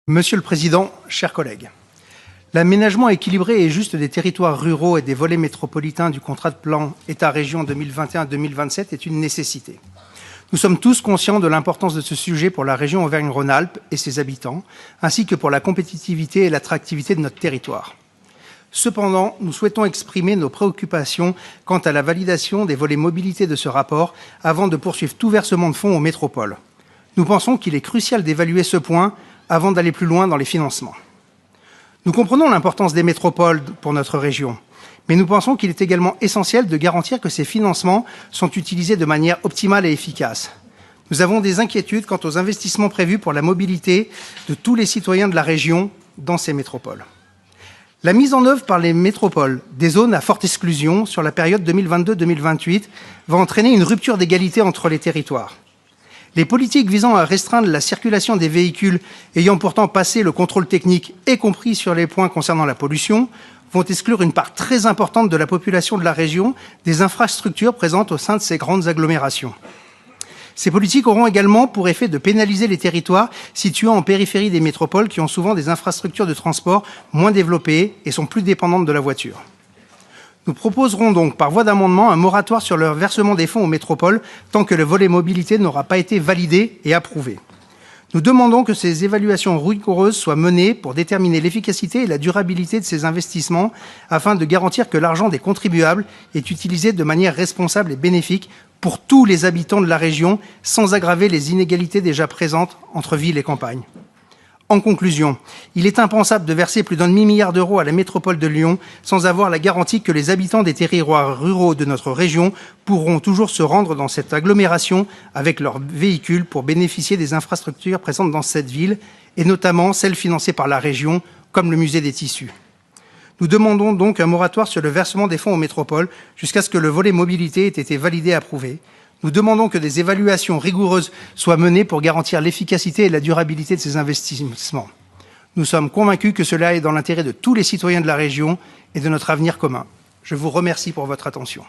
Monsieur le Président, chers collègues, l'aménagement équilibré et juste des territoires ruraux et des volets métropolitains du contrat de plan État-région 2021-2027 est une nécessité. Nous sommes tous conscients de l'importance de ce sujet pour la région Auvergne-Rhône-Alpes et ses habitants, ainsi que pour la compétitivité et l'attractivité de notre territoire. Cependant, nous souhaitons exprimer nos préoccupations quant à la validation des volets mobilité de ce rapport avant de poursuivre tout versement de fonds aux métropoles. Nous pensons qu'il est crucial d'évaluer ce point avant d'aller plus loin dans les financements. Nous comprenons l'importance des métropoles pour notre région, mais nous pensons qu'il est également essentiel de garantir que ces financements sont utilisés de manière optimale et efficace. Nous avons des inquiétudes quant aux investissements prévus pour la mobilité de tous les citoyens de la région dans ces métropoles. La mise en œuvre par les métropoles des zones à forte exclusion sur la période 2022-2028 va entraîner une rupture d'égalité entre les territoires. Les politiques visant à restreindre la circulation des véhicules ayant pourtant passé le contrôle technique, y compris sur les points concernant la pollution, vont exclure une part très importante de la population de la région des infrastructures présentes au sein de ces grandes agglomérations. Ces politiques auront également pour effet de pénaliser les territoires situés en périphérie des métropoles qui ont souvent des infrastructures de transport moins développées et sont plus dépendantes de la voiture. Nous proposerons donc par voie d'amendement un moratoire sur le versement des fonds aux métropoles tant que le volet mobilité n'aura pas été validé et approuvé. Nous demandons que ces évaluations rigoureuses soient menées pour déterminer l'efficacité et la durabilité de ces investissements afin de garantir que l'argent des contribuables est utilisé de manière responsable et bénéfique pour tous les habitants de la région sans aggraver les inégalités déjà présentes entre villes et campagnes. En conclusion, il est impensable de verser plus d'1 demi-milliard d'euros à la métropole de Lyon sans avoir la garantie que les habitants des territoires ruraux de notre région pourront toujours se rendre dans cette agglomération avec leurs véhicules pour bénéficier des infrastructures présentes dans cette ville, et notamment celles financées par la région, comme le musée des tissus. Nous demandons donc un moratoire sur le versement des fonds aux métropoles jusqu'à ce que le volet mobilité ait été validé et approuvé. Nous demandons que des évaluations rigoureuses soient menées pour garantir l'efficacité et la durabilité de ces investissements. Nous sommes convaincus que cela est dans l'intérêt de tous les citoyens de la région et de notre avenir commun. Je vous remercie pour votre attention.